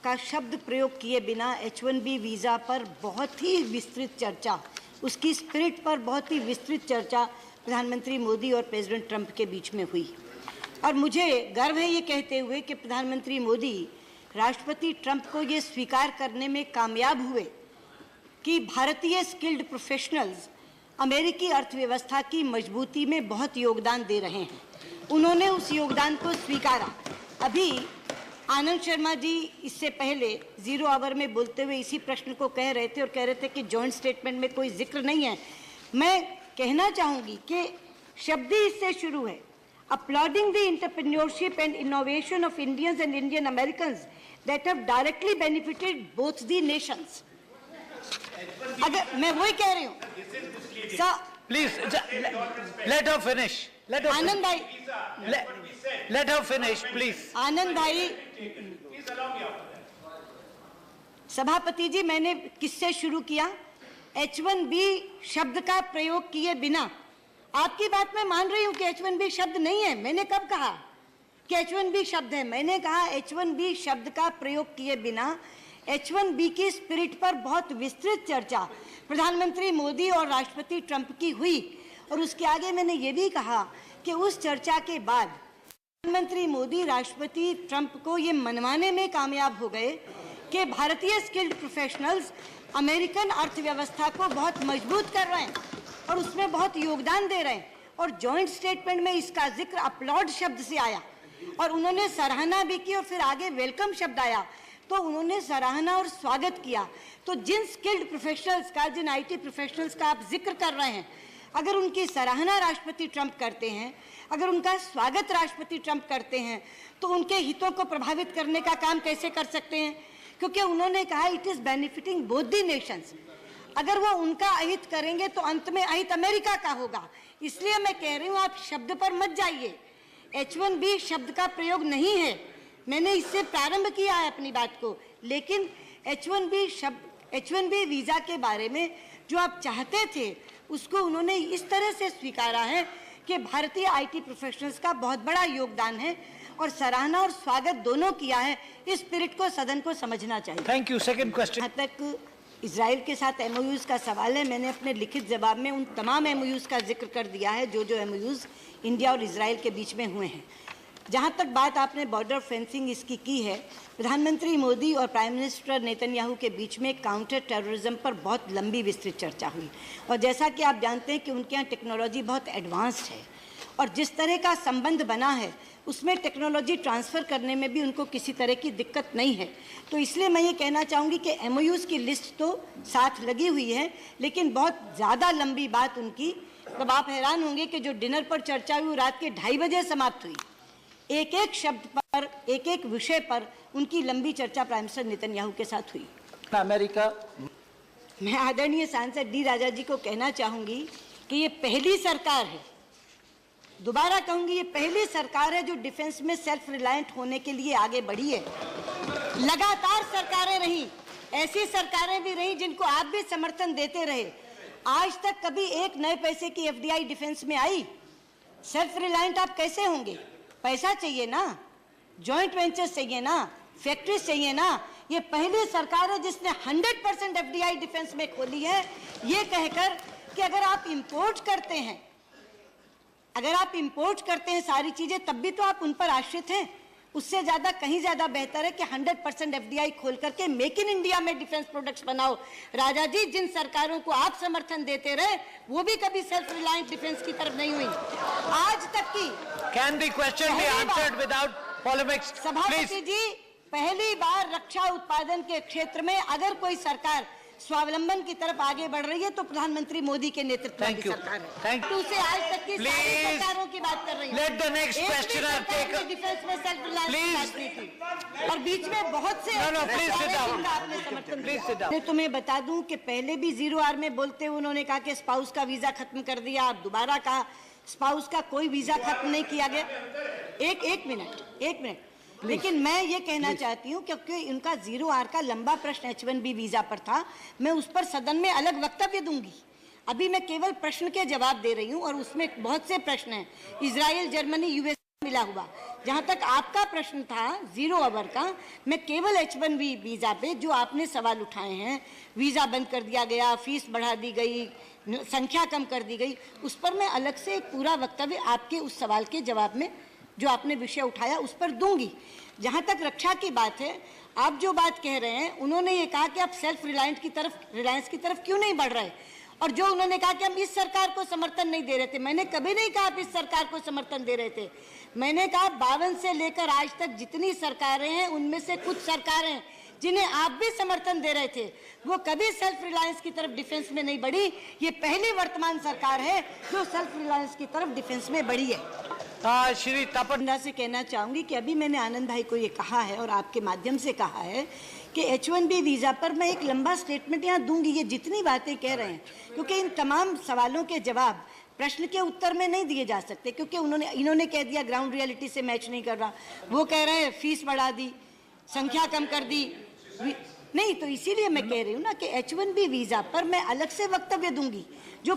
का शब्द प्रयोग किए बिना H1B वीज़ा पर बहुत ही विस्तृत चर्चा, उसकी स्पिरिट पर बहुत ही विस्तृत चर्चा प्रधानमंत्री मोदी और प्रेसिडेंट ट्रंप के बीच में हुई। और मुझे गर्व है ये कहते हुए कि प्रधानमंत्री मोदी राष्ट्रपति ट्रंप को ये स्वीकार करने में कामयाब हुए कि भारतीय स्किल्ड प्रोफेशनल्स अमेरिकी अर्थव्यवस्था की मजबूती में बहुत योगदान दे रहे हैं। उन्होंने उस योगदान को स्वीकारा। अभी आनंद शर्मा जी इससे पहले ज़ीरो आवर में बोलते हुए इसी प्रश्न को कह रहे थे और कह रहे थे कि जॉइंट स्टेटमेंट में कोई जिक्र नहीं है। मैं कहना चाहूँगी कि शब्द ही इससे शुरू है, applauding the entrepreneurship and innovation of Indians and Indian Americans that have directly benefited both the nations. अगर मैं वही कह रही हूँ प्लीज let her finish. आनंद भाई, let her finish please. आनंद भाई, सभापति जी, मैंने किससे शुरू किया? H1B शब्द का प्रयोग किए बिना। आपकी बात मैं मान रही हूं कि H1B शब्द नहीं है। मैंने कब कहा कि H1B शब्द है? मैंने कहा H1B शब्द का प्रयोग किए बिना H1B की स्पिरिट पर बहुत विस्तृत चर्चा प्रधानमंत्री मोदी और राष्ट्रपति ट्रंप की हुई। और उसके आगे मैंने ये भी कहा कि उस चर्चा के बाद प्रधानमंत्री मोदी राष्ट्रपति ट्रंप को ये मनवाने में कामयाब हो गए कि भारतीय स्किल्ड प्रोफेशनल्स अमेरिकन अर्थव्यवस्था को बहुत मजबूत कर रहे हैं और उसमें बहुत योगदान दे रहे हैं। और जॉइंट स्टेटमेंट में इसका जिक्र अपलॉड शब्द से आया और उन्होंने सराहना भी की और फिर आगे वेलकम शब्द आया तो उन्होंने सराहना और स्वागत किया। तो जिन स्किल्ड प्रोफेशनल्स का, जिन IT प्रोफेशनल्स का आप जिक्र कर रहे हैं, अगर उनकी सराहना राष्ट्रपति ट्रंप करते हैं, अगर उनका स्वागत राष्ट्रपति ट्रंप करते हैं, तो उनके हितों को प्रभावित करने का काम कैसे कर सकते हैं? क्योंकि उन्होंने कहा it is benefiting both the Nations. अगर वो उनका अहित करेंगे तो अंत में अहित अमेरिका का होगा। इसलिए मैं कह रही हूँ आप शब्द पर मत जाइए। H1B शब्द का प्रयोग नहीं है। मैंने इससे प्रारंभ किया है अपनी बात को। लेकिन H1B वीज़ा के बारे में जो आप चाहते थे उसको उन्होंने इस तरह से स्वीकारा है कि भारतीय IT प्रोफेशनल्स का बहुत बड़ा योगदान है और सराहना और स्वागत दोनों किया है। इस स्पिरिट को सदन को समझना चाहिए। Thank you. Second question. जहाँ तक इजराइल के साथ MOUs का सवाल है, मैंने अपने लिखित जवाब में उन तमाम MOUs का जिक्र कर दिया है जो MOUs इंडिया और इजराइल के बीच में हुए हैं। जहाँ तक बात आपने बॉर्डर फेंसिंग इसकी की है, प्रधानमंत्री मोदी और प्राइम मिनिस्टर नेतन्याहू के बीच में काउंटर टेररिज्म पर बहुत लंबी विस्तृत चर्चा हुई। और जैसा कि आप जानते हैं कि उनके यहाँ टेक्नोलॉजी बहुत एडवांस्ड है और जिस तरह का संबंध बना है उसमें टेक्नोलॉजी ट्रांसफ़र करने में भी उनको किसी तरह की दिक्कत नहीं है। तो इसलिए मैं ये कहना चाहूँगी कि MOUs की लिस्ट तो साथ लगी हुई है, लेकिन बहुत ज़्यादा लंबी बात उनकी, तब आप हैरान होंगे कि जो डिनर पर चर्चा हुई रात के 2:30 बजे समाप्त हुई। एक एक शब्द पर, एक एक विषय पर उनकी लंबी चर्चा प्राइम मिनिस्टर नेतन्याहू के साथ हुई। अमेरिका, मैं आदरणीय सांसद डी राजा जी को कहना चाहूँगी कि ये पहली सरकार है, दोबारा कहूँगी, ये पहली सरकार है जो डिफेंस में सेल्फ रिलायंट होने के लिए आगे बढ़ी है। लगातार सरकारें रहीं, ऐसी सरकारें भी रहीं जिनको आप भी समर्थन देते रहे। आज तक कभी एक नए पैसे की FDI डिफेंस में आई? सेल्फ रिलायंट आप कैसे होंगे? पैसा चाहिए ना, जॉइंट वेंचर्स चाहिए ना, फैक्ट्रीज चाहिए ना। ये पहली सरकार है जिसने 100% FDI डिफेंस में खोली है, ये कहकर कि अगर आप इंपोर्ट करते हैं, सारी चीजें, तब भी तो आप उन पर आश्रित हैं। उससे ज्यादा, कहीं ज्यादा बेहतर है कि 100% FDI खोल करके मेक इन इंडिया में डिफेंस प्रोडक्ट्स बनाओ। राजा जी, जिन सरकारों को आप समर्थन देते रहे वो भी कभी सेल्फ रिलायंट डिफेंस की तरफ नहीं हुई आज तक की। Can the question be answered without polemics? सभापति जी, पहली बार रक्षा उत्पादन के क्षेत्र में अगर कोई सरकार स्वावलंबन की तरफ आगे बढ़ रही है तो प्रधानमंत्री मोदी के नेतृत्व में सरकार है। Thank you. से आज तक की सारी सरकारों की बात कर रही हूं। Let the next questioner take defence में सेल्फ रिलायंस नहीं की और बीच में बहुत से आपने समर्थन दिया। मैं तुम्हें बता दूं कि पहले भी ज़ीरो आवर में बोलते हुए उन्होंने कहा कि स्पाउस का वीजा खत्म कर दिया। आप दोबारा कहा स्पाउस का कोई वीजा खत्म नहीं किया गया। एक मिनट। लेकिन मैं ये कहना चाहती हूँ क्योंकि उनका ज़ीरो आवर का लंबा प्रश्न H1B वीज़ा पर था, मैं उस पर सदन में अलग वक्तव्य दूंगी। अभी मैं केवल प्रश्न के जवाब दे रही हूँ और उसमें बहुत से प्रश्न हैं। इजराइल, जर्मनी, US मिला हुआ। जहां तक आपका प्रश्न था 0 आवर का, मैं केवल H1B वीजा पे जो आपने सवाल उठाए हैं, वीजा बंद कर दिया गया, फीस बढ़ा दी गई, संख्या कम कर दी गई, उस पर मैं अलग से एक पूरा वक्तव्य आपके उस सवाल के जवाब में जो आपने विषय उठाया उस पर दूंगी। जहां तक रक्षा की बात है, आप जो बात कह रहे हैं, उन्होंने ये कहा कि आप सेल्फ रिलायंस की तरफ क्यों नहीं बढ़ रहे, और जो उन्होंने कहा कि हम इस सरकार को समर्थन नहीं दे रहे थे, मैंने कभी नहीं कहा आप इस सरकार को समर्थन दे रहे थे। मैंने कहा 52 से लेकर आज तक जितनी सरकारें हैं उनमें से कुछ सरकारें जिन्हें आप भी समर्थन दे रहे थे वो कभी सेल्फ रिलायंस की तरफ डिफेंस में नहीं बढ़ी। ये पहली वर्तमान सरकार है जो सेल्फ रिलायंस की तरफ डिफेंस में बढ़ी है। श्री तापन से कहना चाहूंगी कि अभी मैंने आनंद भाई को ये कहा है और आपके माध्यम से कहा है कि H1B वीजा पर मैं एक लंबा स्टेटमेंट यहाँ दूंगी। ये जितनी बातें कह रहे हैं, क्योंकि इन तमाम सवालों के जवाब प्रश्न के उत्तर में नहीं दिए जा सकते, क्योंकि इन्होंने कह दिया ग्राउंड रियलिटी से मैच नहीं कर रहा, वो कह रहे हैं फीस बढ़ा दी, संख्या कम कर दी, नहीं, तो इसीलिए मैं कह रही हूँ ना कि H1B वीजा पर मैं अलग से वक्तव्य दूंगी। जो